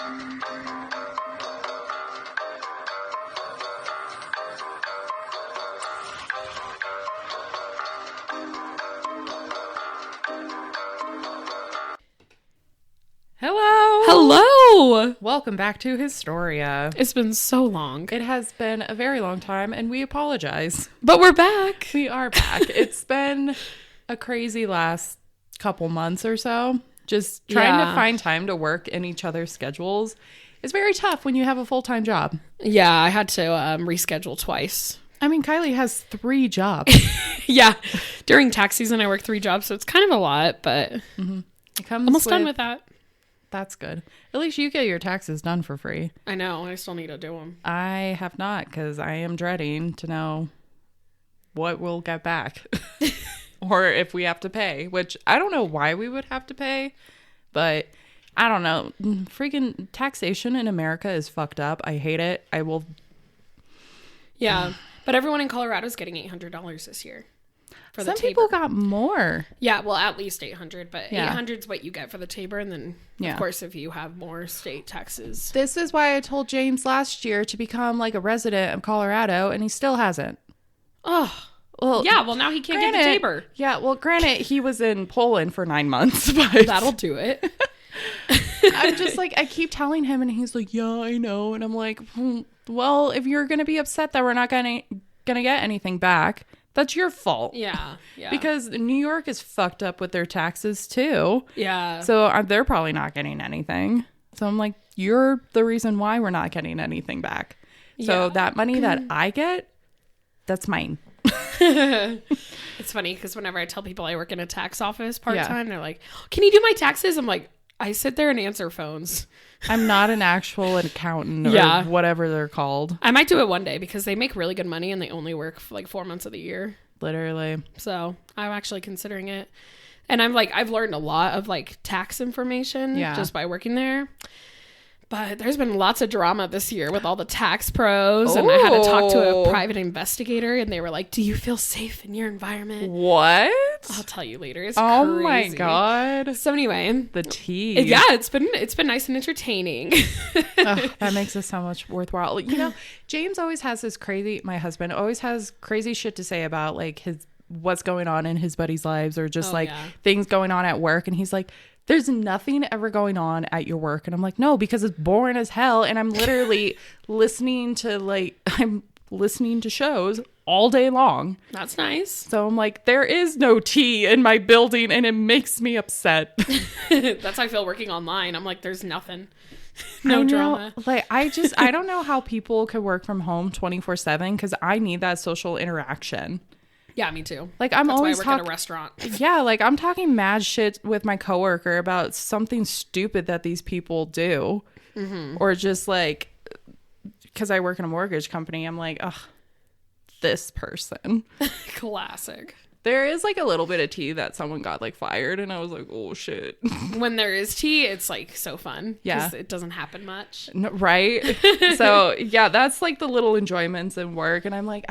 Hello! Welcome back to Historia. It's been so long. It has been a very long time, and we apologize. But we're back. We are back. It's been a crazy last couple months or so. Just trying to find time to work in each other's schedules is very tough when you have a full-time job. Yeah, I had to reschedule twice. I mean, Kylie has 3 jobs. Yeah. During tax season, I work 3 jobs, so it's kind of a lot, but It comes almost done with that. That's good. At least you get your taxes done for free. I know. I still need to do them. I have not, because I am dreading to know what we'll get back. Or if we have to pay, which I don't know why we would have to pay, but I don't know. Freaking taxation in America is fucked up. I hate it. I will. Yeah. But everyone in Colorado is getting $800 this year. For the Some people Tabor. got more. Yeah, well, at least 800, but Yeah. 800 is what you get for the Tabor, and then, of course, if you have more state taxes. This is why I told James last year to become like a resident of Colorado, and he still hasn't. Oh, well, yeah, well, now he can't get the Tabor. Yeah, well, granted, he was in Poland for 9 months, but That'll do it. I'm just like, I keep telling him, and he's like, yeah, I know. And I'm like, well, if you're going to be upset that we're not going to get anything back, that's your fault. Yeah. Because New York is fucked up with their taxes too. Yeah. So they're probably not getting anything. So I'm like, you're the reason why we're not getting anything back. So that money that I get, that's mine. It's funny because whenever I tell people I work in a tax office part-time, they're like, can you do my taxes? I'm like, I sit there and answer phones. I'm not an actual accountant or whatever they're called. I might do it one day because they make really good money and they only work for like 4 months of the year. Literally. So I'm actually considering it. And I've learned a lot of like tax information just by working there. But there's been lots of drama this year with all the tax pros. And I had to talk to a private investigator and they were like, do you feel safe in your environment? What? I'll tell you later. It's oh crazy. My God. So anyway. The tea. Yeah, it's been nice and entertaining. That makes it so much worthwhile. You know, James always has my husband always has crazy shit to say about like what's going on in his buddies' lives or just things going on at work. And he's like, there's nothing ever going on at your work. And I'm like, no, because it's boring as hell. And I'm literally listening to shows all day long. That's nice. So I'm like, there is no tea in my building and it makes me upset. That's how I feel working online. I'm like, there's nothing. No drama. Like, I don't know how people could work from home 24/7 because I need that social interaction. Yeah, me too. Like, That's why I work at a restaurant. Yeah, like I'm talking mad shit with my coworker about something stupid that these people do. Mm-hmm. Or just like, because I work in a mortgage company, I'm like, ugh, this person. Classic. There is like a little bit of tea that someone got like fired and I was like, oh shit. When there is tea, it's like so fun. Yeah. Because it doesn't happen much. No, right? So yeah, that's like the little enjoyments in work. And I'm like,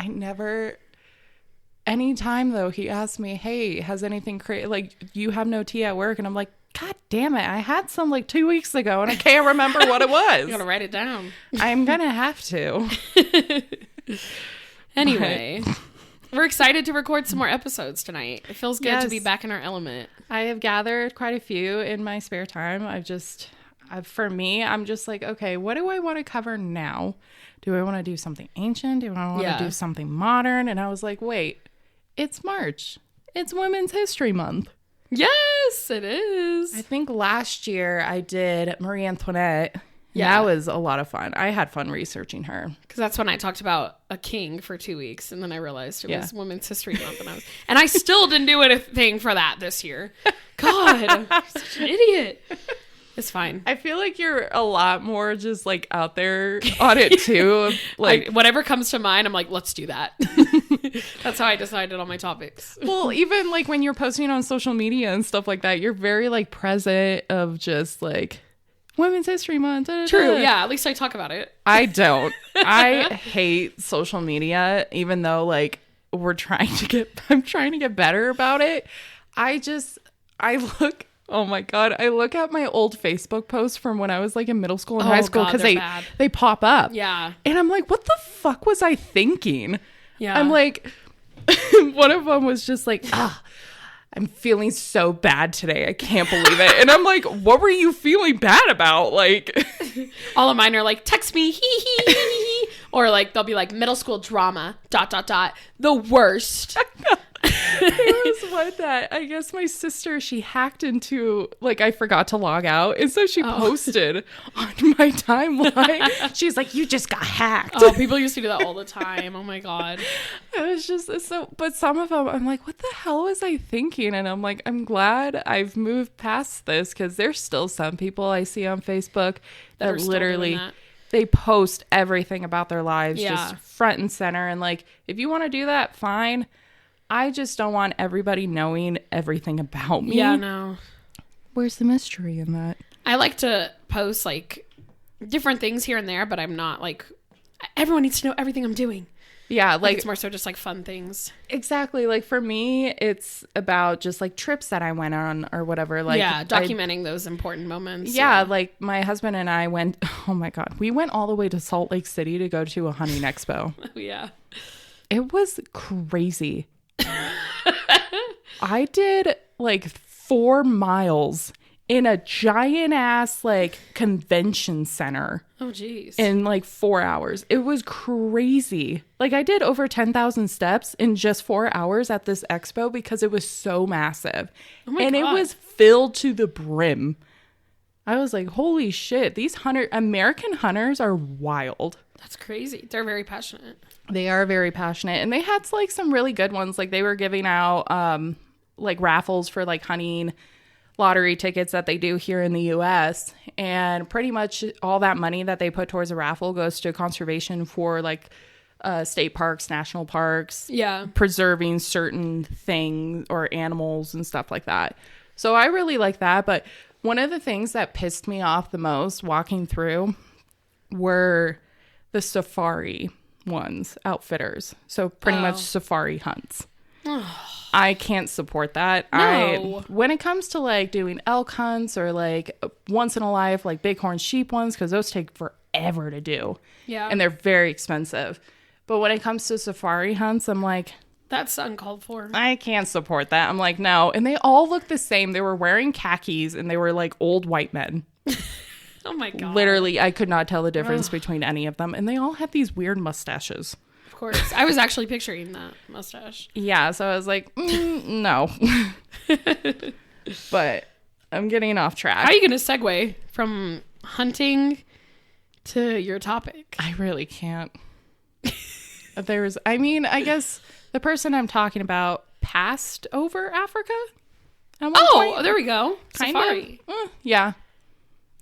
anytime though, he asks me, hey, has anything crazy, like you have no tea at work? And I'm like, God damn it. I had some like 2 weeks ago and I can't remember what it was. You gotta write it down. I'm gonna have to. Anyway. We're excited to record some more episodes tonight. It feels good to be back in our element. I have gathered quite a few in my spare time. For me, I'm just like, okay, what do I want to cover now? Do I want to do something ancient? Do I want to do something modern? And I was like, wait, it's March. It's Women's History Month. Yes, it is. I think last year I did Marie Antoinette. Yeah. That was a lot of fun. I had fun researching her. Because that's when I talked about a king for 2 weeks. And then I realized it was Women's History Month. And I still didn't do anything for that this year. God, I'm such an idiot. It's fine. I feel like you're a lot more just like out there on it too. Like whatever comes to mind, I'm like, let's do that. That's how I decided on my topics. Well, even like when you're posting on social media and stuff like that, you're very like present of just like Women's History Month. Da, da, da. True. Yeah. At least I talk about it. I don't. I hate social media, even though like I'm trying to get better about it. I look Oh my God. I look at my old Facebook posts from when I was like in middle school and high school because they pop up. Yeah. And I'm like, what the fuck was I thinking? Yeah. I'm like, one of them was just like, I'm feeling so bad today. I can't believe it. And I'm like, what were you feeling bad about? Like, all of mine are like, text me, hee hee hee hee. Or like, they'll be like, middle school drama, ... The worst. There was one that I guess my sister, she hacked into, like, I forgot to log out. And so she posted on my timeline. She's like, you just got hacked. Oh, people used to do that all the time. Oh my God. It was just so, but some of them, I'm like, what the hell was I thinking? And I'm like, I'm glad I've moved past this because there's still some people I see on Facebook that literally, they post everything about their lives just front and center. And like, if you want to do that, fine. I just don't want everybody knowing everything about me. Yeah, no. Where's the mystery in that? I like to post like different things here and there, but I'm not like, everyone needs to know everything I'm doing. Yeah, like it's more so just like fun things. Exactly. Like for me, it's about just like trips that I went on or whatever. Like documenting those important moments. Yeah, like my husband and I went, oh my God, we went all the way to Salt Lake City to go to a hunting expo. Oh yeah. It was crazy. I did like 4 miles in a giant ass like convention center. Oh geez. In like 4 hours. It was crazy. Like I did over 10,000 steps in just 4 hours at this expo because it was so massive. Oh my God. It was filled to the brim. I was like, holy shit, these American hunters are wild. That's crazy. They're very passionate. They are very passionate. And they had like some really good ones. Like they were giving out like raffles for like hunting lottery tickets that they do here in the US. And pretty much all that money that they put towards a raffle goes to conservation for like state parks, national parks. Yeah. Preserving certain things or animals and stuff like that. So I really like that. But one of the things that pissed me off the most walking through were the safari ones, outfitters. So pretty much safari hunts. I can't support that. No. When it comes to like doing elk hunts or like once in a life, like bighorn sheep ones, because those take forever to do. Yeah. And they're very expensive. But when it comes to safari hunts, I'm like, that's uncalled for. I can't support that. I'm like, no. And they all look the same. They were wearing khakis and they were like old white men. Oh my God. Literally, I could not tell the difference between any of them. And they all had these weird mustaches. Of course. I was actually picturing that mustache. Yeah. So I was like, no. But I'm getting off track. How are you going to segue from hunting to your topic? I really can't. I guess the person I'm talking about passed over Africa. Oh, there we go. Kind Safari. of. Yeah.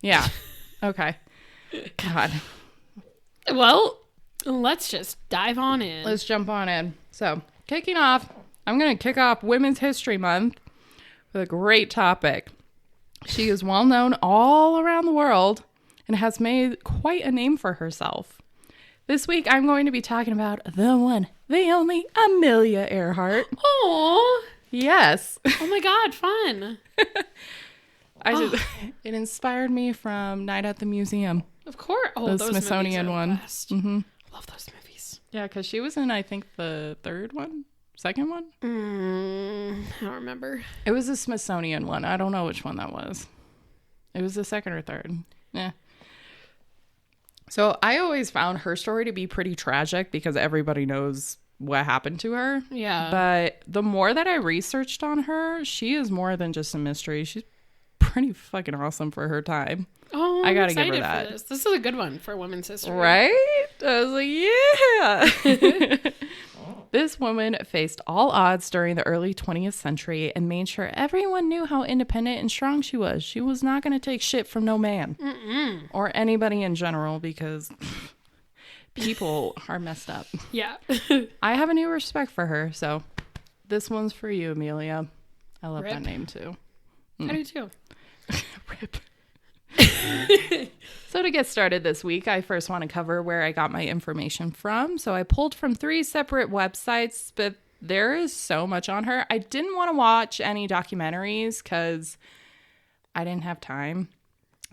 Yeah. Okay. God. Well, let's just dive on in. Let's jump on in. So, kicking off, I'm going to kick off Women's History Month with a great topic. She is well known all around the world and has made quite a name for herself. This week, I'm going to be talking about the one, the only Amelia Earhart. Oh. Yes. Oh my God, fun. It inspired me from Night at the Museum. Of course. Oh, the Smithsonian one. Mm-hmm. I love those movies. Yeah, because she was in, I think, the second one? I don't remember. It was the Smithsonian one. I don't know which one that was. It was the second or third. Yeah. So I always found her story to be pretty tragic because everybody knows what happened to her. Yeah. But the more that I researched on her, she is more than just a mystery. She's pretty fucking awesome for her time. Oh, I gotta give her that. This is a good one for women's history. Right? I was like, yeah. This woman faced all odds during the early 20th century and made sure everyone knew how independent and strong she was. She was not going to take shit from no man. Or anybody in general because people are messed up. Yeah. I have a new respect for her. So this one's for you, Amelia. I love Rip. that name too. I do too. Rip. So to get started this week, I first want to cover where I got my information from. So I pulled from 3 separate websites, but there is so much on her. I didn't want to watch any documentaries because I didn't have time.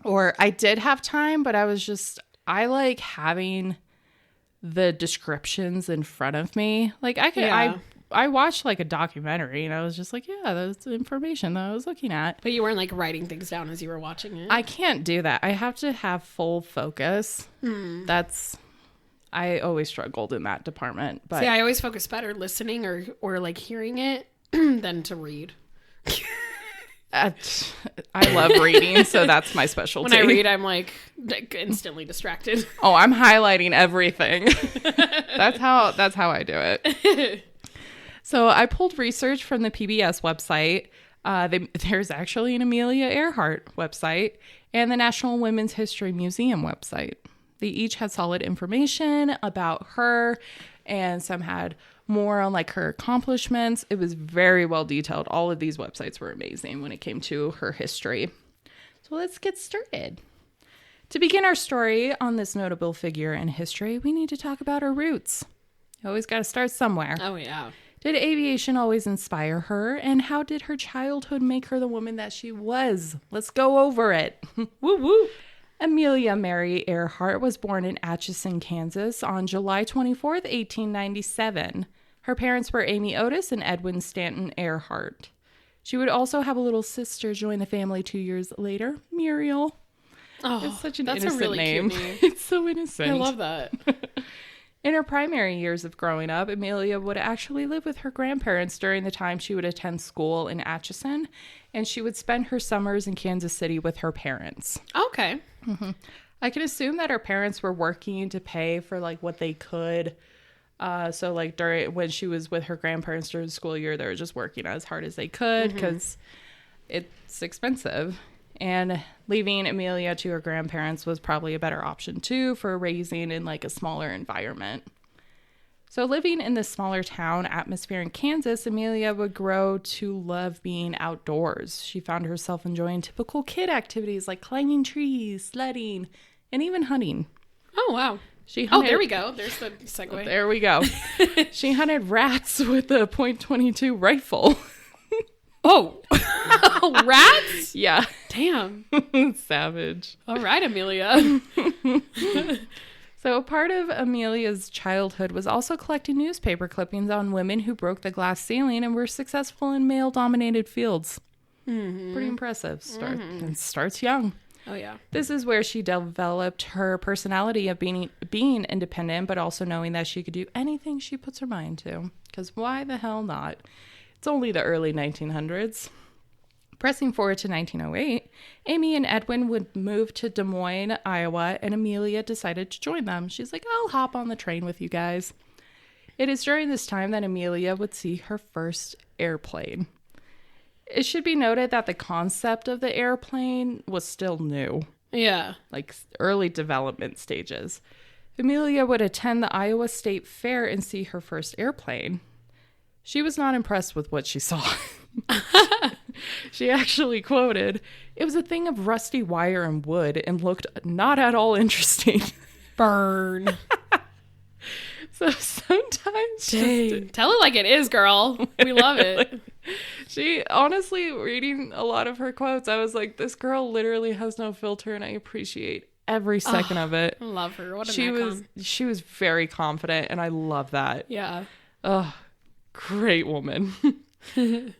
Or I did have time, but I like having the descriptions in front of me. Like I watched like a documentary and I was just like, yeah, that's the information that I was looking at. But you weren't like writing things down as you were watching it. I can't do that. I have to have full focus. I always struggled in that department. But see, I always focus better listening or like hearing it than to read. I love reading, so that's my specialty. When I read, I'm like instantly distracted. Oh, I'm highlighting everything. That's how I do it. So I pulled research from the PBS website. There's actually an Amelia Earhart website and the National Women's History Museum website. They each had solid information about her, and some had more on like her accomplishments. It was very well detailed. All of these websites were amazing when it came to her history. So let's get started. To begin our story on this notable figure in history, we need to talk about her roots. You always got to start somewhere. Oh, yeah. Did aviation always inspire her? And how did her childhood make her the woman that she was? Let's go over it. Woo woo. Amelia Mary Earhart was born in Atchison, Kansas on July 24th, 1897. Her parents were Amy Otis and Edwin Stanton Earhart. She would also have a little sister join the family 2 years later, Muriel. Oh, it's such an that's innocent a really name. Cute name. It's so innocent. I love that. In her primary years of growing up, Amelia would actually live with her grandparents during the time she would attend school in Atchison, and she would spend her summers in Kansas City with her parents. Okay. Mm-hmm. I can assume that her parents were working to pay for like what they could. So like when she was with her grandparents during the school year, they were just working as hard as they could because it's expensive. And leaving Amelia to her grandparents was probably a better option too for raising in like a smaller environment. So living in this smaller town atmosphere in Kansas, Amelia would grow to love being outdoors. She found herself enjoying typical kid activities like climbing trees, sledding, and even hunting. Oh, wow. There we go. There's the segue. There we go. She hunted rats with a .22 rifle. Oh, rats? Yeah. Damn. Savage. All right, Amelia. So part of Amelia's childhood was also collecting newspaper clippings on women who broke the glass ceiling and were successful in male-dominated fields. Mm-hmm. Pretty impressive. Starts young. Oh, yeah. This is where she developed her personality of being independent, but also knowing that she could do anything she puts her mind to. Because why the hell not? It's only the early 1900s. Pressing forward to 1908, Amy and Edwin would move to Des Moines, Iowa, and Amelia decided to join them. She's like, I'll hop on the train with you guys. It is during this time that Amelia would see her first airplane. It should be noted that the concept of the airplane was still new. Yeah. Like early development stages. Amelia would attend the Iowa State Fair and see her first airplane. She was not impressed with what she saw. She actually quoted, "It was a thing of rusty wire and wood and looked not at all interesting." Burn. So sometimes... Tell it like it is, girl. We love it. She, honestly, reading a lot of her quotes, I was like, this girl literally has no filter, and I appreciate every second of it. I love her. What an icon. She was very confident, and I love that. Yeah. Oh, great woman.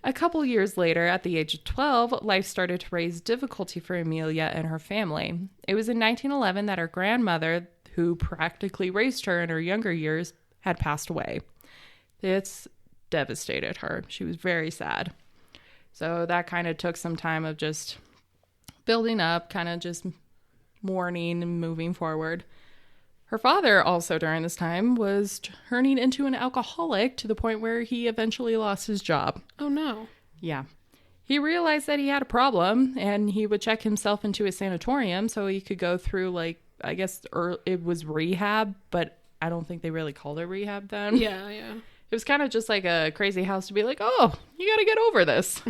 A couple years later, at the age of 12, life started to raise difficulty for Amelia and her family. It was in 1911 that her grandmother, who practically raised her in her younger years, had passed away. This devastated her. She was very sad. So that kind of took some time of just building up, kind of just mourning and moving forward. Her father also during this time was turning into an alcoholic to the point where he eventually lost his job. Oh, no. Yeah. He realized that he had a problem and he would check himself into a sanatorium so he could go through, like, I guess it was rehab, but I don't think they really called it rehab then. Yeah, yeah. It was kind of just like a crazy house to be like, oh, you got to get over this.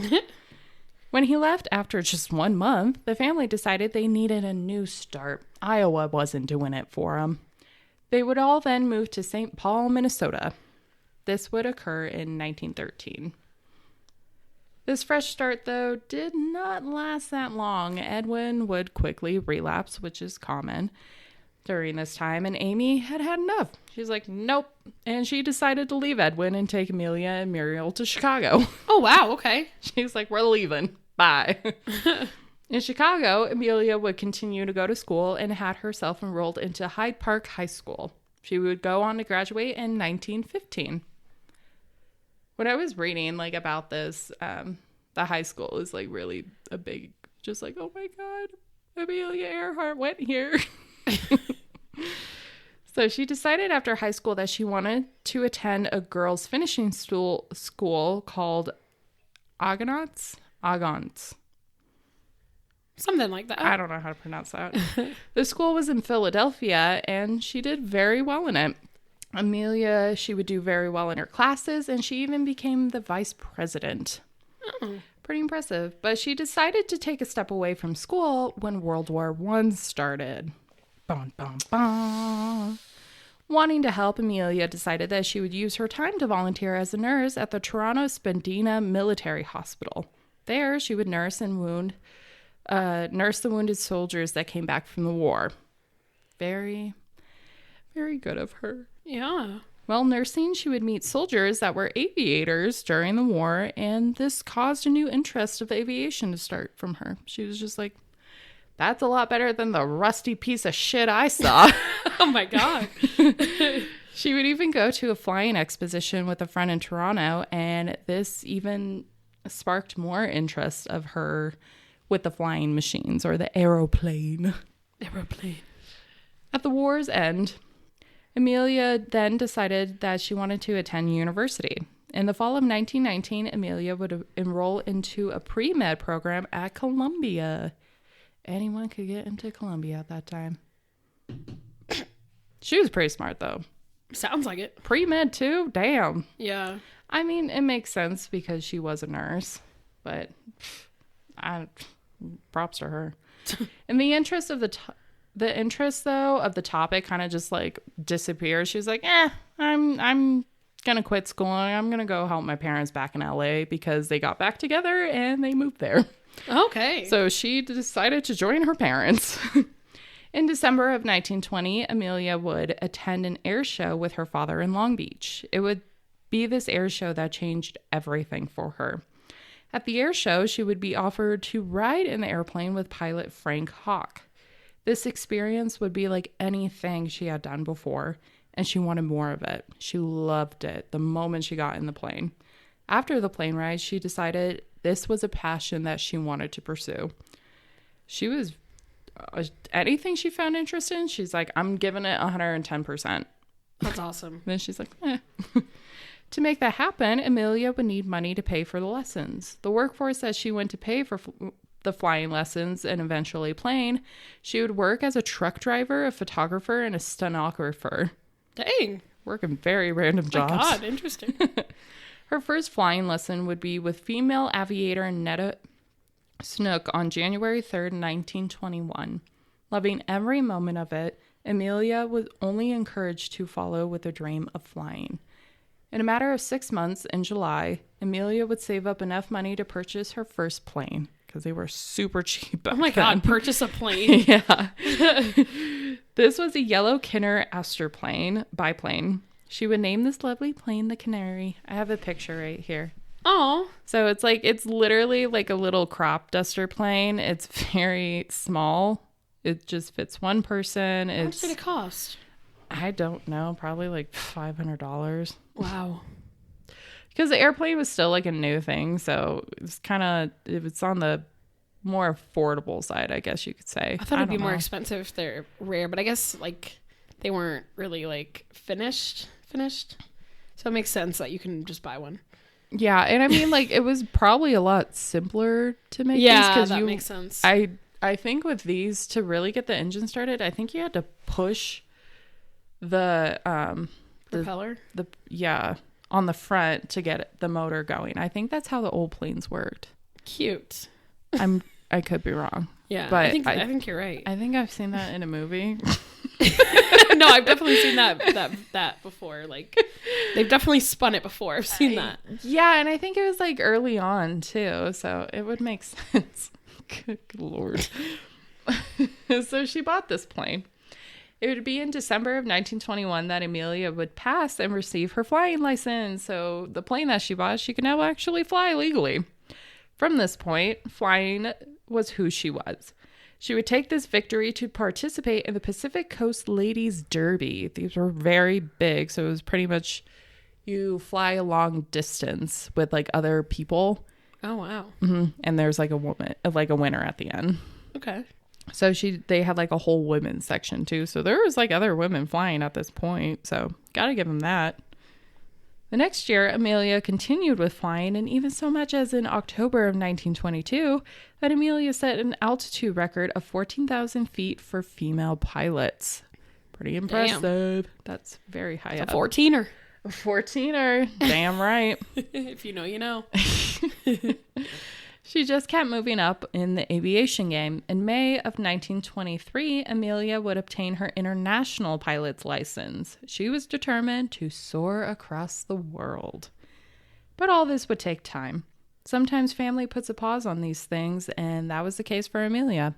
When he left after just 1 month, the family decided they needed a new start. Iowa wasn't doing it for them. They would all then move to St. Paul, Minnesota. This would occur in 1913. This fresh start, though, did not last that long. Edwin would quickly relapse, which is common during this time, and Amy had had enough. She's like, nope. And she decided to leave Edwin and take Amelia and Muriel to Chicago. Oh, wow. Okay. She's like, we're leaving. Bye. In Chicago, Amelia would continue to go to school and had herself enrolled into Hyde Park High School. She would go on to graduate in 1915. When I was reading like about this, the high school is like really a big, just like, oh my God, Amelia Earhart went here. So she decided after high school that she wanted to attend a girls' finishing school called Argonauts. Something like that. I don't know how to pronounce that. The school was in Philadelphia, and she did very well in it. Amelia, she would do very well in her classes, and she even became the vice president. Oh. Pretty impressive. But she decided to take a step away from school when World War I started. Bum, bum, bum. Wanting to help, Amelia decided that she would use her time to volunteer as a nurse at the Toronto Spadina Military Hospital. There, she would nurse the wounded soldiers that came back from the war. Very, very good of her. Yeah. While nursing, she would meet soldiers that were aviators during the war, and this caused a new interest of aviation to start from her. She was just like, that's a lot better than the rusty piece of shit I saw. Oh my God. She would even go to a flying exposition with a friend in Toronto, and this even sparked more interest of her with the flying machines or the aeroplane. At the war's end, Amelia then decided that she wanted to attend university. In the fall of 1919, Amelia would enroll into a pre-med program at Columbia. Anyone could get into Columbia at that time. She was pretty smart, though. Sounds like it. Pre-med, too? Damn. Yeah. I mean, it makes sense because she was a nurse, but props to her. In the interest of the interest, though, of the topic kind of just, like, disappeared. She was like, I'm going to quit school. I'm going to go help my parents back in LA because they got back together and they moved there. Okay. So she decided to join her parents. In December of 1920, Amelia would attend an air show with her father in Long Beach. It would be this air show that changed everything for her. At the air show, she would be offered to ride in the airplane with pilot Frank Hawk. This experience would be like anything she had done before, and she wanted more of it. She loved it the moment she got in the plane. After the plane ride, she decided this was a passion that she wanted to pursue. She was, anything she found interest in, she's like, I'm giving it 110%. That's awesome. Then she's like, To make that happen, Amelia would need money to pay for the lessons. The workforce that she went to pay for the flying lessons and eventually plane, she would work as a truck driver, a photographer, and a stenographer. Dang. Working very random jobs. My God, interesting. Her first flying lesson would be with female aviator Netta Snook on January 3rd, 1921. Loving every moment of it, Amelia was only encouraged to follow with the dream of flying. In a matter of 6 months, in July, Amelia would save up enough money to purchase her first plane because they were super cheap back then. Oh my God, purchase a plane. Yeah. This was a yellow Kinner Astor biplane. She would name this lovely plane the Canary. I have a picture right here. Oh. So it's literally like a little crop duster plane. It's very small. It just fits one person. How much did it cost? I don't know. Probably like $500. Wow. Because the airplane was still like a new thing. So it was on the more affordable side, I guess you could say. I thought it'd be more expensive if they're rare, but I guess like they weren't really like finished. So it makes sense that you can just buy one. Yeah, and I mean like it was probably a lot simpler to make these. Yeah, that makes sense. I think with these, to really get the engine started, I think you had to push the propeller? On the front to get the motor going. I think that's how the old planes worked. Cute. I could be wrong. Yeah, but I think you're right. I think I've seen that in a movie. No, I've definitely seen that before. Like, they've definitely spun it before. I've seen that. Yeah, and I think it was like early on too, so it would make sense. Good Lord. So she bought this plane. It would be in December of 1921 that Amelia would pass and receive her flying license. So the plane that she bought, she could now actually fly legally. From this point, flying was who she was. She would take this victory to participate in the Pacific Coast Ladies Derby. These were very big, so it was pretty much you fly a long distance with like other people. Oh, wow. Mm-hmm. And there's like a woman, like a winner at the end. Okay. So they had like a whole women's section too. So there was like other women flying at this point. So gotta give them that. The next year, Amelia continued with flying, and even so much as in October of 1922, that Amelia set an altitude record of 14,000 feet for female pilots. Pretty impressive. Damn. That's very high up. A 14er. A 14er. Damn right. If you know, you know. She just kept moving up in the aviation game. In May of 1923, Amelia would obtain her international pilot's license. She was determined to soar across the world. But all this would take time. Sometimes family puts a pause on these things, and that was the case for Amelia.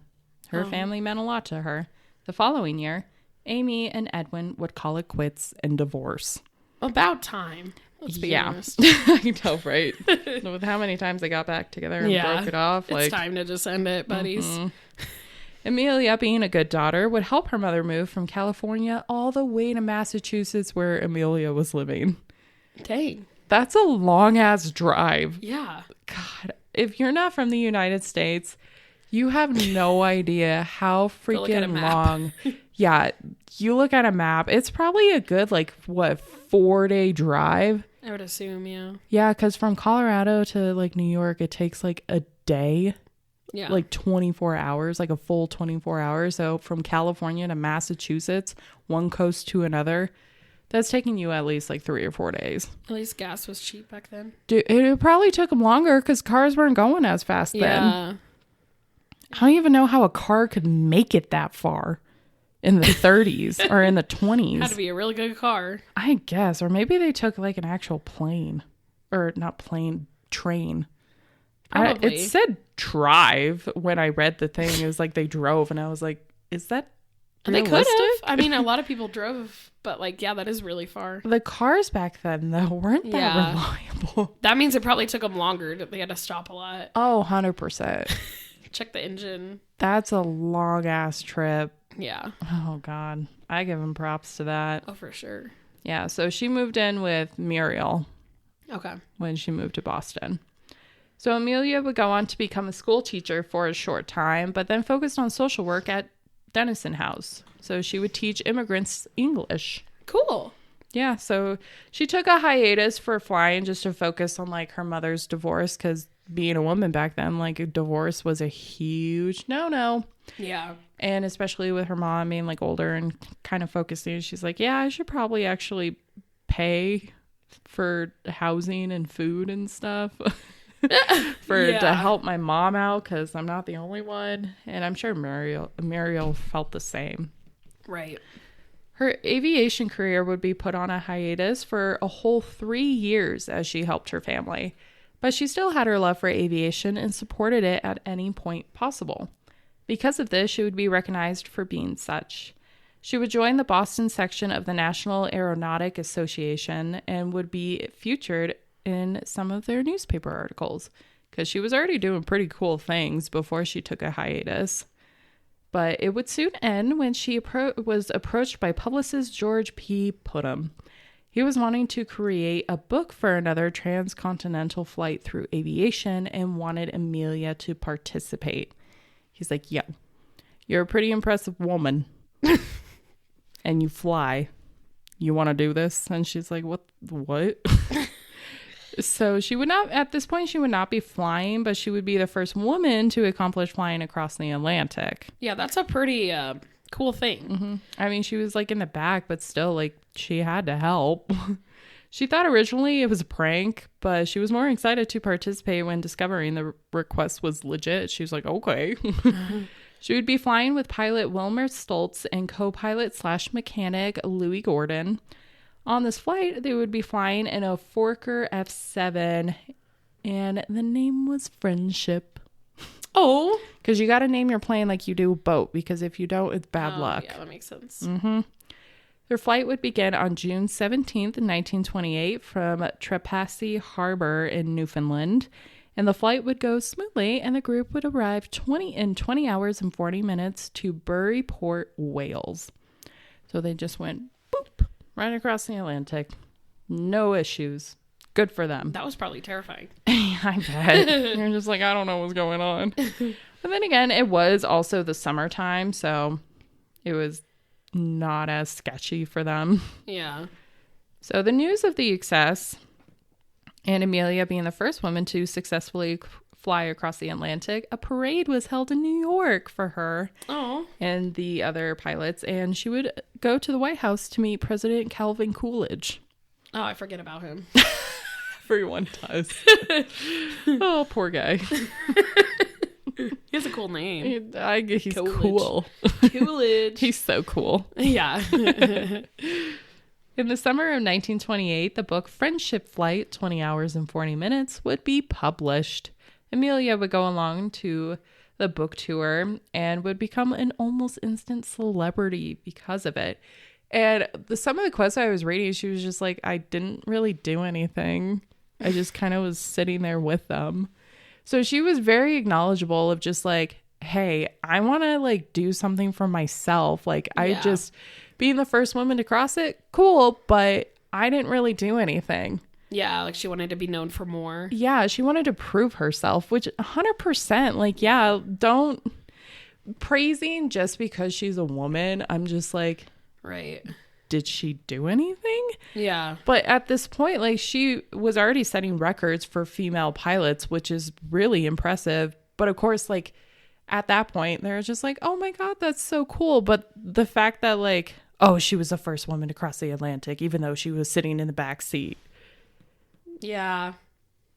Her family meant a lot to her. The following year, Amy and Edwin would call it quits and divorce. About time. Let's be honest. I know, right? With how many times they got back together and broke it off. It's time to just end it, buddies. Mm-hmm. Amelia, being a good daughter, would help her mother move from California all the way to Massachusetts, where Amelia was living. Dang. That's a long-ass drive. Yeah. God, if you're not from the United States, you have no idea how freaking long. Yeah, you look at a map, it's probably a good, 4-day drive. I would assume, yeah. Yeah, because from Colorado to, New York, it takes, a day. Yeah. 24 hours, a full 24 hours. So from California to Massachusetts, one coast to another, that's taking you at least, 3 or 4 days. At least gas was cheap back then. Dude, it probably took them longer because cars weren't going as fast then. I don't even know how a car could make it that far. In the 30s or in the 20s. Had to be a really good car. I guess. Or maybe they took an actual plane. Or not plane, train. Probably. It said drive when I read the thing. It was they drove. And I was like, is that realistic? They could have. I mean, a lot of people drove. But that is really far. The cars back then, though, weren't that reliable. That means it probably took them longer. They had to stop a lot. Oh, 100%. Check the engine. That's a long-ass trip. Yeah. Oh, God. I give him props to that. Oh, for sure. Yeah, so she moved in with Muriel. Okay. When she moved to Boston. So Amelia would go on to become a school teacher for a short time, but then focused on social work at Denison House. So she would teach immigrants English. Cool. Yeah, so she took a hiatus for flying just to focus on her mother's divorce, because being a woman back then, a divorce was a huge no-no. Yeah. And especially with her mom being older and kind of focusing, she's like, yeah, I should probably actually pay for housing and food and stuff to help my mom out, because I'm not the only one. And I'm sure Muriel felt the same. Right. Her aviation career would be put on a hiatus for a whole 3 years as she helped her family. But she still had her love for aviation and supported it at any point possible. Because of this, she would be recognized for being such. She would join the Boston section of the National Aeronautic Association and would be featured in some of their newspaper articles, because she was already doing pretty cool things before she took a hiatus. But it would soon end when she was approached by publicist George P. Putnam. He was wanting to create a book for another transcontinental flight through aviation and wanted Amelia to participate. He's like, yo, you're a pretty impressive woman and you fly. You want to do this? And she's like, what? So she would not, at this point, she would not be flying, but she would be the first woman to accomplish flying across the Atlantic. Yeah, that's a pretty cool thing. Mm-hmm. I mean, she was in the back, but still, she had to help. She thought originally it was a prank, but she was more excited to participate when discovering the request was legit. She was like, okay. She would be flying with pilot Wilmer Stoltz and co-pilot/mechanic Louis Gordon. On this flight, they would be flying in a Fokker F-7, and the name was Friendship. Oh. Because you got to name your plane like you do a boat, because if you don't, it's bad luck. Yeah, that makes sense. Mm-hmm. Their flight would begin on June 17th, 1928 from Trepassey Harbor in Newfoundland. And the flight would go smoothly, and the group would arrive 20 hours and 40 minutes to Buryport, Wales. So they just went boop, right across the Atlantic. No issues. Good for them. That was probably terrifying. I bet. You're just like, I don't know what's going on. But then again, it was also the summertime, so it was not as sketchy for them. Yeah. So the news of the success, and Amelia being the first woman to successfully fly across the Atlantic, a parade was held in New York for her and the other pilots, and she would go to the White House to meet President Calvin Coolidge. Oh, I forget about him. Everyone does. Oh, poor guy. He has a cool name. He's Coolidge. Cool. Coolidge. He's so cool. Yeah. In the summer of 1928, the book Friendship Flight, 20 Hours and 40 Minutes, would be published. Amelia would go along to the book tour and would become an almost instant celebrity because of it. And some of the quotes I was reading, she was just like, I didn't really do anything. I just kind of was sitting there with them. So she was very acknowledgeable of just like, hey, I want to like do something for myself. Like I just, being the first woman to cross it, cool, but I didn't really do anything. Yeah, like she wanted to be known for more. Yeah, she wanted to prove herself, which 100%, like, yeah, don't praising just because she's a woman. I'm just like, right. Did she do anything? Yeah. But at this point, like, she was already setting records for female pilots, which is really impressive. But of course, like, at that point, they're just like, oh my God, that's so cool. But the fact that, like, oh, she was the first woman to cross the Atlantic, even though she was sitting in the back seat. Yeah.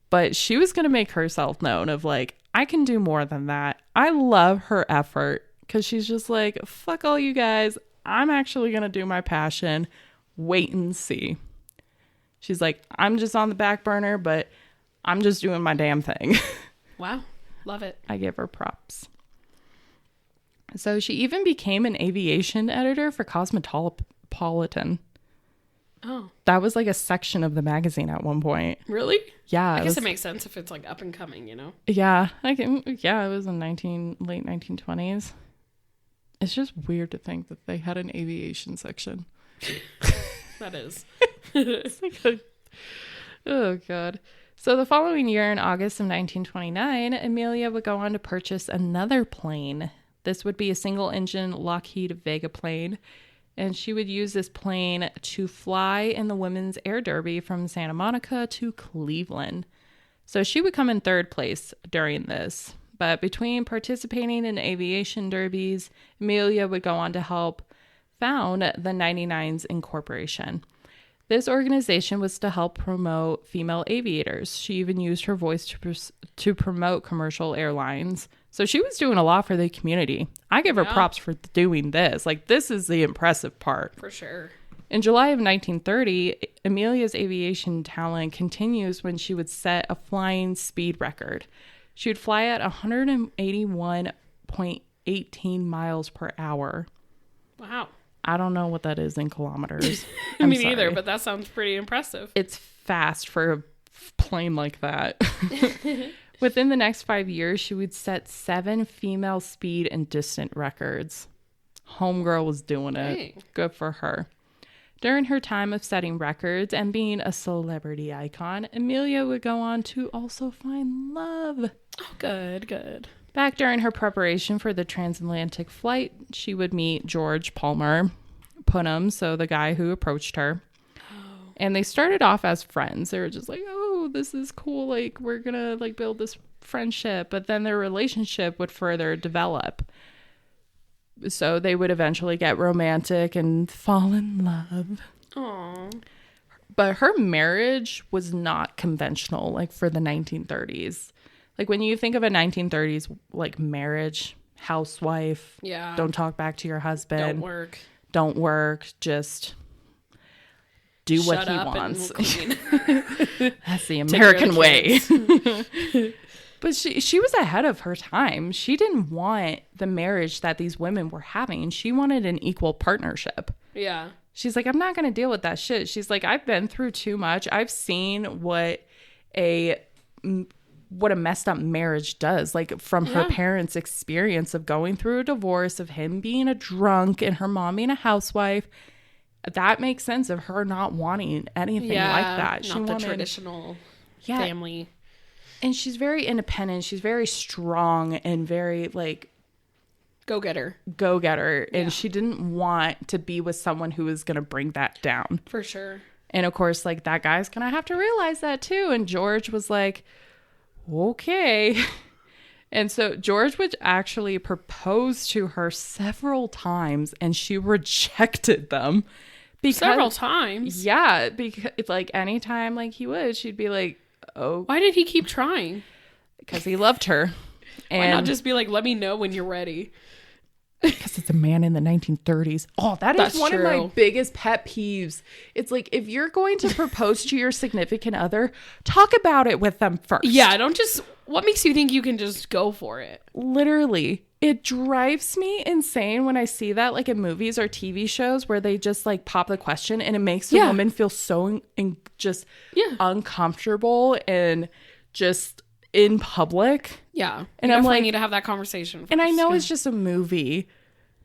But she was going to make herself known of, like, I can do more than that. I love her effort because she's just like, fuck all you guys. I'm actually going to do my passion. Wait and see. She's like, I'm just on the back burner, but I'm just doing my damn thing. Wow. Love it. I give her props. So she even became an aviation editor for Cosmopolitan. Oh. That was like a section of the magazine at one point. Really? Yeah. I guess it makes sense if it's like up and coming, you know? Yeah. It was in late 1920s. It's just weird to think that they had an aviation section. That is. It's like oh, God. So the following year, in August of 1929, Amelia would go on to purchase another plane. This would be a single-engine Lockheed Vega plane, and she would use this plane to fly in the Women's Air Derby from Santa Monica to Cleveland. So she would come in third place during this. But between participating in aviation derbies, Amelia would go on to help found the 99s Incorporation. This organization was to help promote female aviators. She even used her voice to promote commercial airlines. So she was doing a lot for the community. I give her props for doing this. Like, this is the impressive part. For sure. In July of 1930, Amelia's aviation talent continues when she would set a flying speed record. She would fly at 181.18 miles per hour. Wow. I don't know what that is in kilometers. Me neither, but that sounds pretty impressive. It's fast for a plane like that. Within the next 5 years, she would set 7 female speed and distance records. Homegirl was doing it. Dang. Good for her. During her time of setting records and being a celebrity icon, Amelia would go on to also find love. Oh, good. Back during her preparation for the transatlantic flight, she would meet George Palmer Putnam, so the guy who approached her. Oh. And they started off as friends. They were just like, oh, this is cool. Like, we're going to like build this friendship. But then their relationship would further develop. So they would eventually get romantic and fall in love. Aww. But her marriage was not conventional, like for the 1930s. Like when you think of a 1930s like marriage, housewife. Yeah. Don't talk back to your husband. Don't work. Just do what he wants. That's the Take care of American the way. kids. But she was ahead of her time. She didn't want the marriage that these women were having. She wanted an equal partnership. Yeah. She's like, I'm not going to deal with that shit. She's like, I've been through too much. I've seen what a messed up marriage does, like from her parents' experience of going through a divorce, of him being a drunk and her mom being a housewife. That makes sense of her not wanting anything like that. She wanted the traditional family. And she's very independent. She's very strong and very like go-getter. And she didn't want to be with someone who was going to bring that down. For sure. And of course, like, that guy's going to have to realize that too. And George was like, okay. And so George would actually propose to her several times and she rejected them. Several times? Yeah. Because like anytime like he would, she'd be like, oh. Why did he keep trying? Because he loved her. And why not just be like, let me know when you're ready? Because it's a man in the 1930s. Oh, that's one of my biggest pet peeves. It's like, if you're going to propose to your significant other, talk about it with them first. Yeah, don't just... What makes you think you can just go for it? Literally. It drives me insane when I see that, like, in movies or TV shows where they just, like, pop the question and it makes the woman feel so uncomfortable and just in public. Yeah. And I'm like, need to have that conversation first. And I know it's just a movie,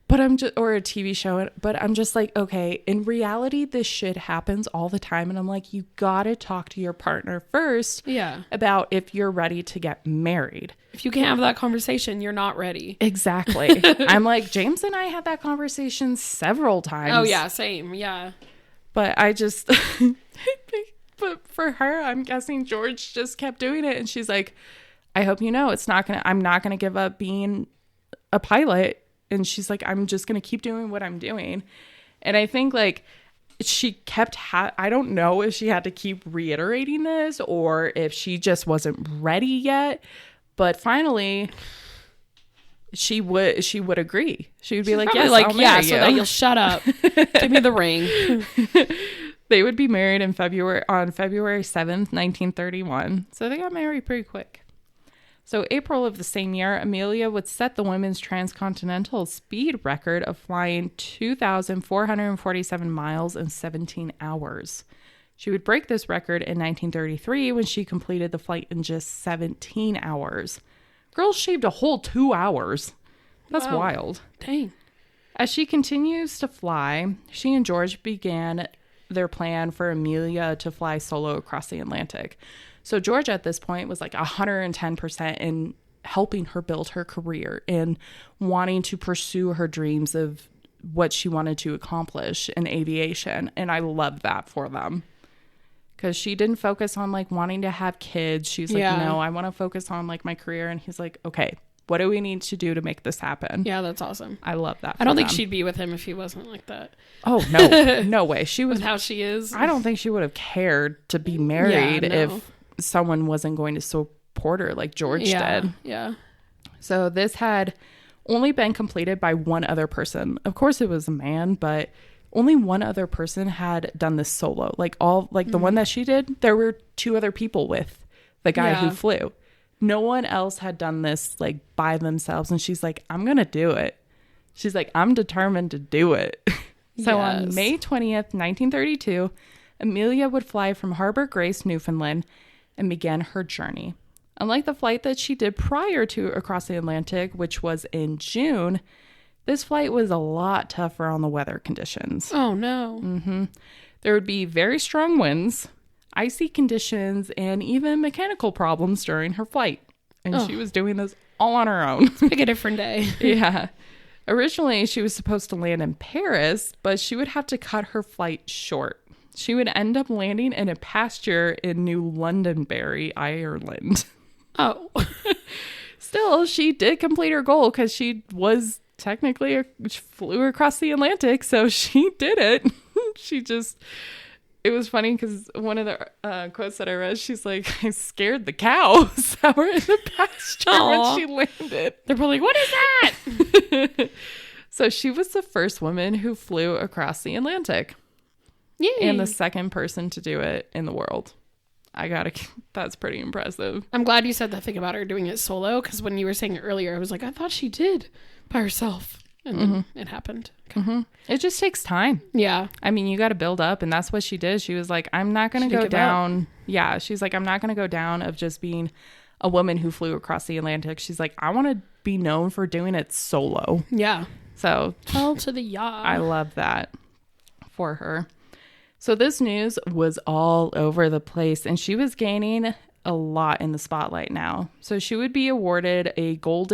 but or a TV show, but I'm just like, okay, in reality, this shit happens all the time. And I'm like, you gotta talk to your partner first about if you're ready to get married. If you can't have that conversation, you're not ready. Exactly. I'm like, James and I had that conversation several times. Oh yeah, same. Yeah. But I just, but for her, I'm guessing George just kept doing it. And she's like, I hope you know, I'm not going to give up being a pilot. And she's like, I'm just going to keep doing what I'm doing. And I think like she kept, I don't know if she had to keep reiterating this or if she just wasn't ready yet. But finally, she would agree. She would be like, yes, like, I'll marry you. So that you'll shut up. Give me the ring. They would be married on February 7th, 1931. So they got married pretty quick. So April of the same year, Amelia would set the women's transcontinental speed record of flying 2,447 miles in 17 hours. She would break this record in 1933 when she completed the flight in just 17 hours. Girl shaved a whole 2 hours. That's wild. Dang. As she continues to fly, she and George began their plan for Amelia to fly solo across the Atlantic. So George at this point was like 110% in helping her build her career and wanting to pursue her dreams of what she wanted to accomplish in aviation. And I love that for them. Because she didn't focus on like wanting to have kids. She's like, no, I want to focus on like my career. And he's like, okay, what do we need to do to make this happen? Yeah, that's awesome. I love that. I don't think she'd be with him if he wasn't like that. Oh, no. No way. She was... With how she is. I don't think she would have cared to be married if someone wasn't going to support her like George did. Yeah. So this had only been completed by one other person. Of course, it was a man, but only one other person had done this solo. Like the one that she did, there were 2 other people with the guy who flew. No one else had done this like by themselves. And she's like, I'm going to do it. She's like, I'm determined to do it. So on May 20th, 1932, Amelia would fly from Harbor Grace, Newfoundland, and began her journey. Unlike the flight that she did prior to across the Atlantic, which was in June, this flight was a lot tougher on the weather conditions. Oh, no. Mm-hmm. There would be very strong winds, icy conditions, and even mechanical problems during her flight. And she was doing this all on her own. Pick a different day. Yeah. Originally, she was supposed to land in Paris, but she would have to cut her flight short. She would end up landing in a pasture in New Londonderry, Ireland. Oh. Still, she did complete her goal because she was she flew across the Atlantic, so she did it. it was funny because one of the quotes that I read, she's like, I scared the cows that were in the pasture when she landed. They're probably like, what is that? So she was the first woman who flew across the Atlantic. Yay. And the second person to do it in the world. That's pretty impressive. I'm glad you said that thing about her doing it solo, because when you were saying it earlier, I was like, I thought she did by herself. And then it happened. Okay. It just takes time. Yeah. I mean, you got to build up, and that's what she did. She was like, I'm not going to go down. Yeah. She's like, I'm not going to go down of just being a woman who flew across the Atlantic. She's like, I want to be known for doing it solo. Yeah. So. Hell to the yaw. I love that for her. So this news was all over the place, and she was gaining a lot in the spotlight now. So she would be awarded a gold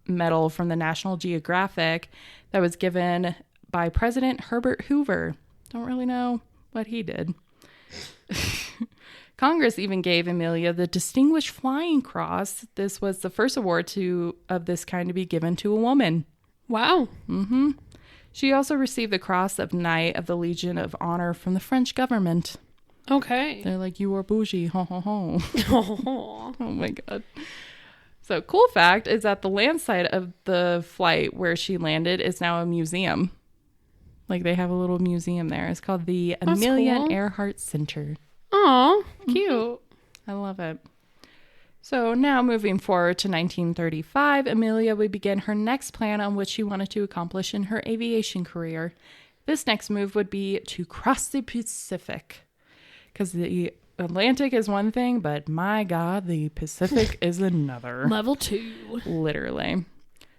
medal from the National Geographic that was given by President Herbert Hoover. Don't really know what he did. Congress even gave Amelia the Distinguished Flying Cross. This was the first award of this kind to be given to a woman. Wow. Mm-hmm. She also received the Cross of Knight of the Legion of Honor from the French government. Okay. They're like, you are bougie. Ho, ho, ho. Oh, my God. So, cool fact is that the land site of the flight where she landed is now a museum. Like, they have a little museum there. It's called the Amelia Earhart Center. Aw, cute. I love it. So now moving forward to 1935, Amelia would begin her next plan on what she wanted to accomplish in her aviation career. This next move would be to cross the Pacific. Because the Atlantic is one thing, but my God, the Pacific is another. Level 2. Literally.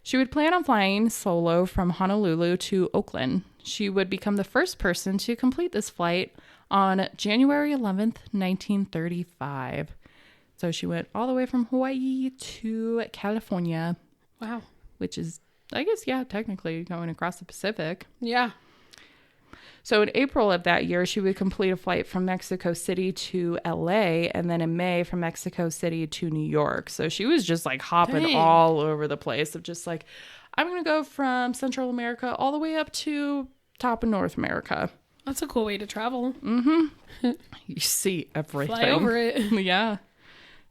She would plan on flying solo from Honolulu to Oakland. She would become the first person to complete this flight on January 11th, 1935. So she went all the way from Hawaii to California. Wow. Which is, I guess, yeah, technically going across the Pacific. Yeah. So in April of that year, she would complete a flight from Mexico City to LA, and then in May from Mexico City to New York. So she was just like hopping all over the place of just like, I'm going to go from Central America all the way up to top of North America. That's a cool way to travel. Mm-hmm. You see everything. Fly over it. Yeah.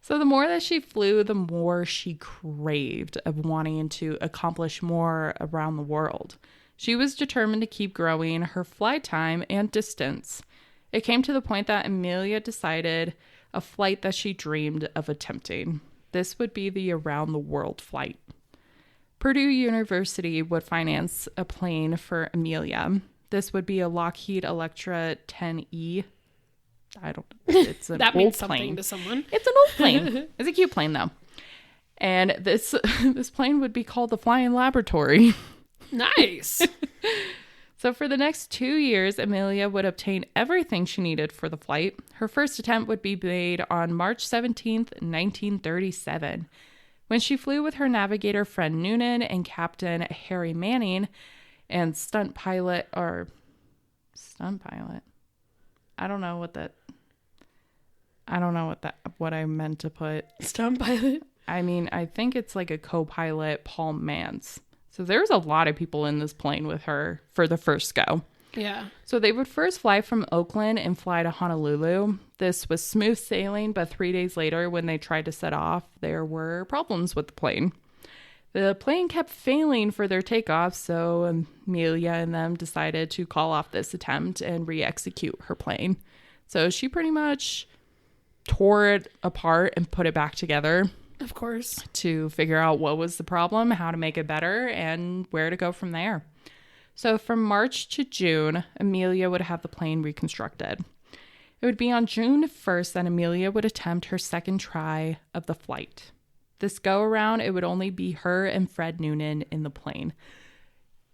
So the more that she flew, the more she craved of wanting to accomplish more around the world. She was determined to keep growing her flight time and distance. It came to the point that Amelia decided a flight that she dreamed of attempting. This would be the around the world flight. Purdue University would finance a plane for Amelia. This would be a Lockheed Electra 10E. I don't know. It's an that old means plane. Something to someone. It's an old plane. It's a cute plane, though. And this plane would be called the Flying Laboratory. Nice. So for the next 2 years, Amelia would obtain everything she needed for the flight. Her first attempt would be made on March 17th, 1937. When she flew with her navigator friend Noonan and Captain Harry Manning and stunt pilot. I don't know what I meant to put. Stunt pilot? I mean, I think it's like a co-pilot, Paul Mance. So there's a lot of people in this plane with her for the first go. Yeah. So they would first fly from Oakland and fly to Honolulu. This was smooth sailing, but 3 days later, when they tried to set off, there were problems with the plane. The plane kept failing for their takeoff, so Amelia and them decided to call off this attempt and re-execute her plane. So she pretty much tore it apart and put it back together. Of course. To figure out what was the problem, how to make it better, and where to go from there. So from March to June, Amelia would have the plane reconstructed. It would be on June 1st that Amelia would attempt her second try of the flight. This go around, it would only be her and Fred Noonan in the plane.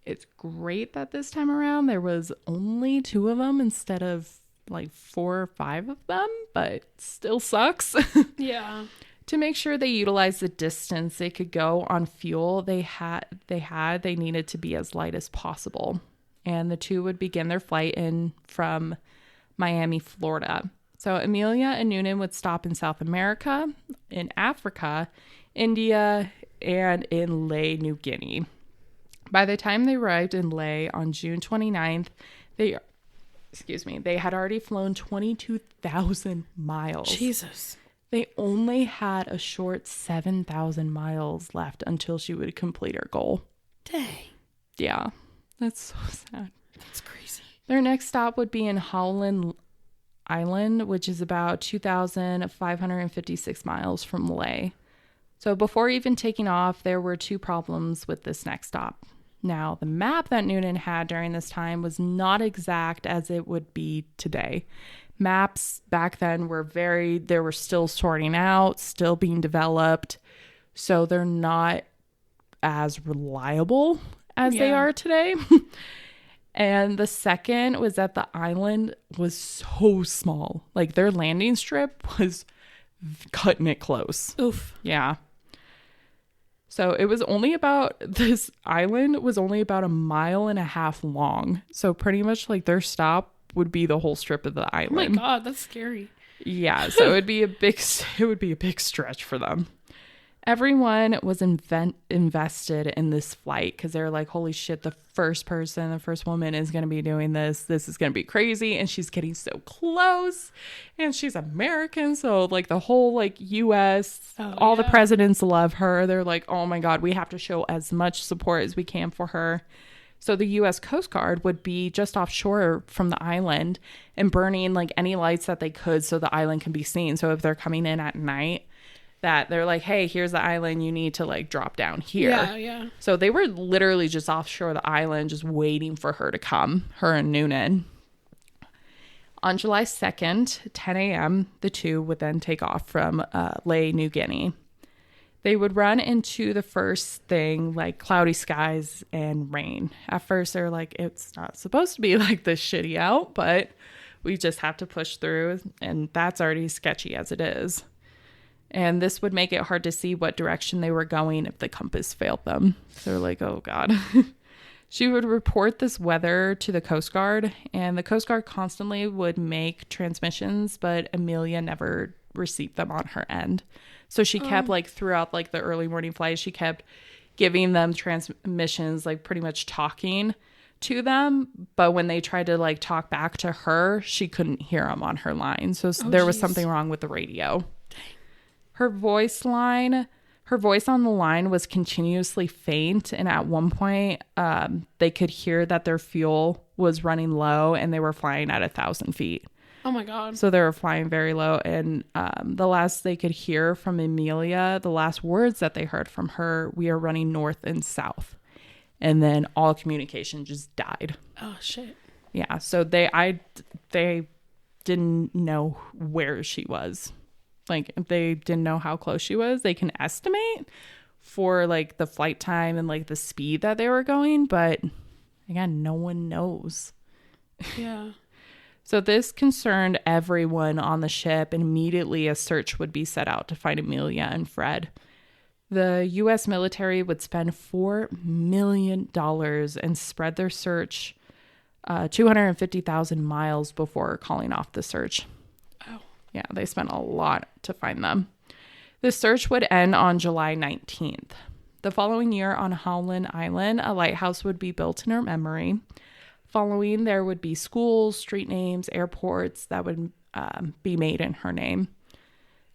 It's great that this time around there was only 2 of them instead of like 4 or 5 of them, but still sucks. Yeah. To make sure they utilized the distance they could go on fuel they needed to be as light as possible. And the 2 would begin their flight from Miami, Florida. So Amelia and Noonan would stop in South America, in Africa, India, and in Lae, New Guinea. By the time they arrived in Lae on June 29th, they excuse me, they had already flown 22,000 miles. Jesus. They only had a short 7,000 miles left until she would complete her goal. Dang. Yeah. That's so sad. That's crazy. Their next stop would be in Howland Island, which is about 2,556 miles from Lae. So before even taking off, there were 2 problems with this next stop. Now, the map that Noonan had during this time was not exact as it would be today. Maps back then they were still sorting out, still being developed. So they're not as reliable as they are today. And the second was that the island was so small. Like, their landing strip was cutting it close. Oof. Yeah. So it was only about, this island was only about 1.5 miles long. So pretty much like their stop would be the whole strip of the island. Oh my God, that's scary. Yeah. So it would be a big stretch for them. Everyone was invested in this flight because they're like, holy shit, the first woman is going to be doing this. This is going to be crazy. And she's getting so close. And she's American. So like the whole like U.S., all the presidents love her. They're like, oh my God, we have to show as much support as we can for her. So the U.S. Coast Guard would be just offshore from the island and burning like any lights that they could so the island can be seen. So if they're coming in at night, that they're like, hey, here's the island, you need to like drop down here. Yeah. So they were literally just offshore the island, just waiting for her to come, her and Noonan. On July 2nd, 10 a.m., the 2 would then take off from Lae, New Guinea. They would run into the first thing, like cloudy skies and rain. At first, they're like, it's not supposed to be like this shitty out, but we just have to push through, and that's already sketchy as it is. And this would make it hard to see what direction they were going if the compass failed them. So they're like, oh God. She would report this weather to the Coast Guard, and the Coast Guard constantly would make transmissions, but Amelia never received them on her end. So she kept like throughout like the early morning flight, she kept giving them transmissions, like pretty much talking to them. But when they tried to like talk back to her, she couldn't hear them on her line. So there was something wrong with the radio. Her voice on the line was continuously faint. And at one point, they could hear that their fuel was running low and they were flying at 1,000 feet. Oh my God. So they were flying very low. And the last they could hear from Amelia, the last words that they heard from her, we are running north and south. And then all communication just died. Oh, shit. Yeah. So they didn't know where she was. Like, they didn't know how close she was. They can estimate for like the flight time and like the speed that they were going, but again, no one knows. Yeah. So this concerned everyone on the ship, and immediately a search would be set out to find Amelia and Fred. The U.S. military would spend $4 million and spread their search 250,000 miles before calling off the search. Oh. Yeah, they spent a lot to find them. The search would end on July 19th. The following year on Howland Island, a lighthouse would be built in her memory. Following, there would be schools, street names, airports that would be made in her name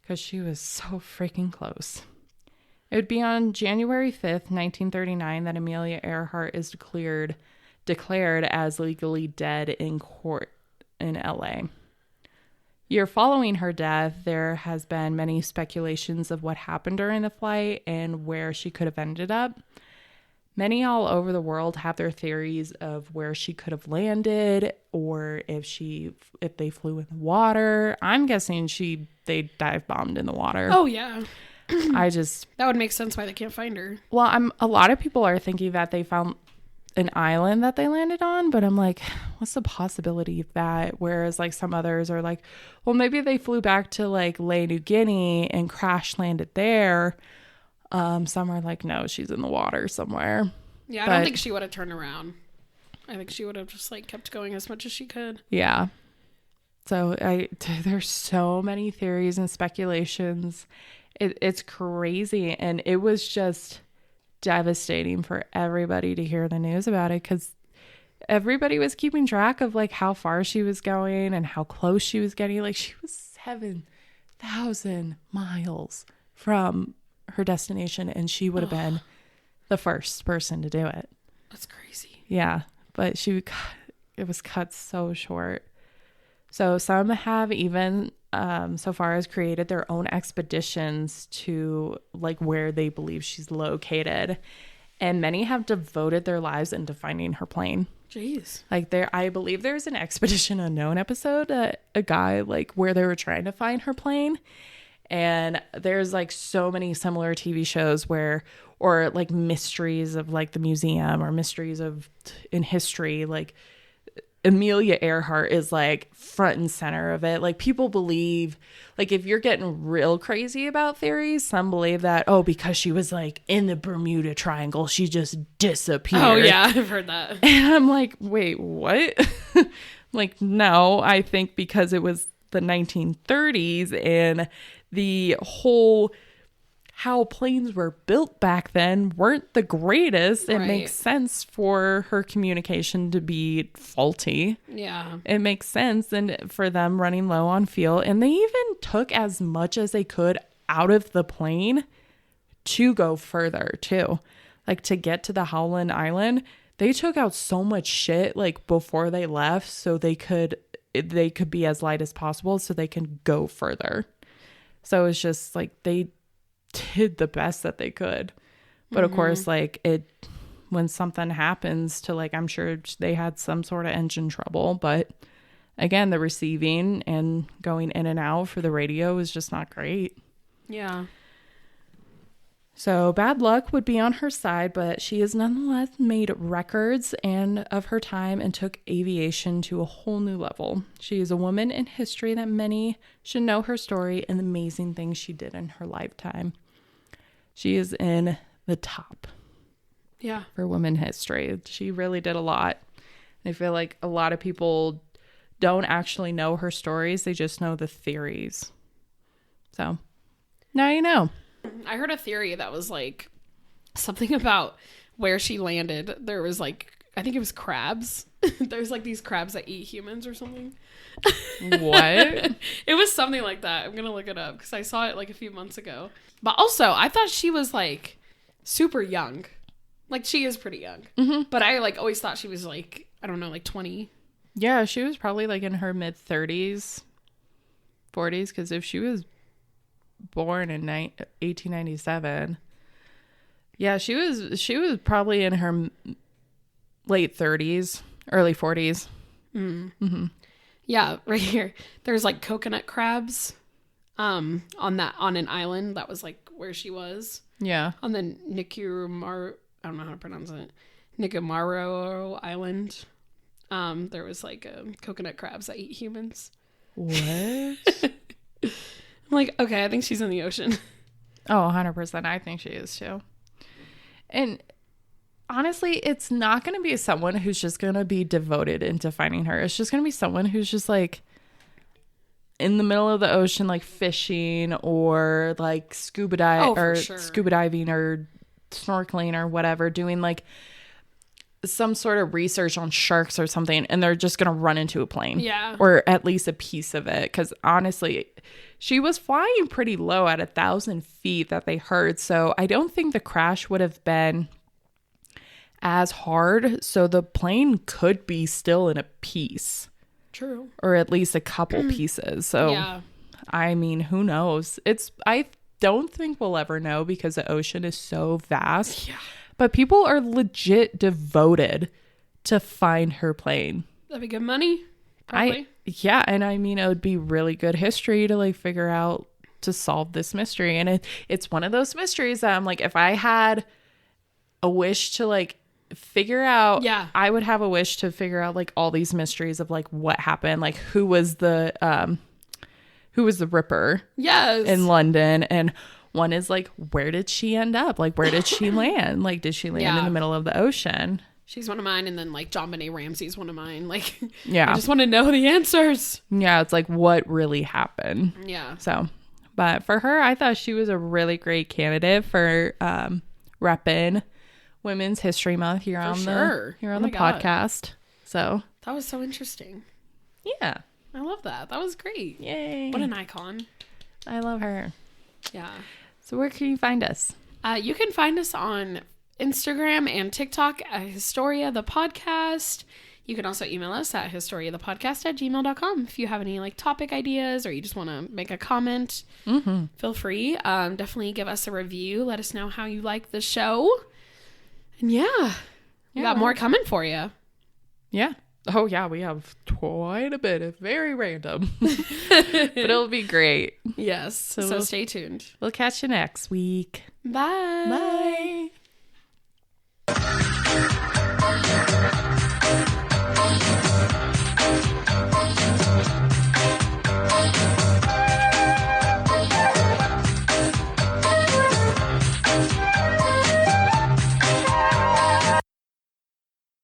because she was so freaking close. It would be on January 5th, 1939, that Amelia Earhart is declared as legally dead in court in LA. Year following her death, there has been many speculations of what happened during the flight and where she could have ended up. Many all over the world have their theories of where she could have landed, or if they flew in the water. I'm guessing they dive bombed in the water. Oh yeah. That would make sense why they can't find her. Well, a lot of people are thinking that they found an island that they landed on, but I'm like, what's the possibility of that? Whereas like some others are like, well, maybe they flew back to like Lae, New Guinea and crash landed there. Some are like, no, she's in the water somewhere. Yeah, I don't think she would have turned around. I think she would have just like kept going as much as she could. Yeah. So there's so many theories and speculations. It's crazy. And it was just devastating for everybody to hear the news about it because everybody was keeping track of like how far she was going and how close she was getting. Like she was 7,000 miles from her destination, and she would have been the first person to do it. That's crazy. Yeah, but it was cut so short. So some have even so far as created their own expeditions to like where they believe she's located, and many have devoted their lives into finding her plane. Jeez. Like I believe there's an Expedition Unknown episode, a guy like where they were trying to find her plane. And there's like so many similar TV shows or like mysteries of like the museum or mysteries in history. Like Amelia Earhart is like front and center of it. Like people believe, like if you're getting real crazy about theories, some believe that, because she was like in the Bermuda Triangle, she just disappeared. Oh yeah, I've heard that. And I'm like, wait, what? Like, no, I think because it was the 1930s and the whole how planes were built back then weren't the greatest. It makes sense for her communication to be faulty. Yeah. It makes sense. And for them running low on fuel. And they even took as much as they could out of the plane to go further too. Like to get to the Howland Island, they took out so much shit like before they left so they could be as light as possible so they can go further. So it's just like they did the best that they could. But of course, like when something happens to like, I'm sure they had some sort of engine trouble, but again, the receiving and going in and out for the radio is just not great. Yeah. So bad luck would be on her side, but she has nonetheless made records of her time and took aviation to a whole new level. She is a woman in history that many should know her story and the amazing things she did in her lifetime. She is in the top. Yeah. For women history. She really did a lot. And I feel like a lot of people don't actually know her stories. They just know the theories. So now you know. I heard a theory that was like something about where she landed. There was like, I think it was crabs. There's like these crabs that eat humans or something. What? It was something like that. I'm going to look it up because I saw it like a few months ago. But also, I thought she was like super young. Like she is pretty young. Mm-hmm. But I like always thought she was like, I don't know, like 20. Yeah, she was probably like in her mid 30s, 40s. Because if she was born in 1897, yeah, she was probably in her late 30s, early 40s. Mm-hmm. Yeah, right here there's like coconut crabs on an island that was like where she was. Yeah, on the I don't know how to pronounce it, Nicomauro Island. There was like coconut crabs that eat humans. What? I'm like, okay, I think she's in the ocean. Oh, 100%. I think she is too. And honestly, it's not going to be someone who's just going to be devoted into finding her. It's just going to be someone who's just like in the middle of the ocean, like fishing or like scuba diving or snorkeling or whatever, doing like some sort of research on sharks or something, and they're just going to run into a plane. Yeah. Or at least a piece of it. Because honestly, she was flying pretty low at 1,000 feet that they heard. So I don't think the crash would have been as hard. So the plane could be still in a piece. True. Or at least a couple pieces. So, yeah. I mean, who knows? I don't think we'll ever know because the ocean is so vast. Yeah. But people are legit devoted to find her plane. That'd be good money. Probably. Yeah, and I mean, it would be really good history to like figure out to solve this mystery. And it's one of those mysteries that I'm like, if I had a wish to like figure out, I would have a wish to figure out like all these mysteries of like what happened, like who was the Ripper? Yes, in London. And one is like, where did she end up? Like, where did she land? Like, did she land in the middle of the ocean? She's one of mine. And then like John Benet Ramsey's one of mine. Like, yeah, I just want to know the answers. Yeah, it's like what really happened. Yeah. So, but for her, I thought she was a really great candidate for repping Women's History Month here on the podcast. So that was so interesting. Yeah. I love that. That was great. Yay. What an icon. I love her. Yeah. So where can you find us? You can find us on Instagram and TikTok at Historia the Podcast. You can also email us at historiathepodcast@gmail.com if you have any like topic ideas or you just want to make a comment. Feel free. Definitely give us a review. Let us know how you like the show. And we got more coming for you. Yeah. Oh, yeah. We have quite a bit. It's very random, but it'll be great. Yes. So stay tuned. We'll catch you next week. Bye. Bye.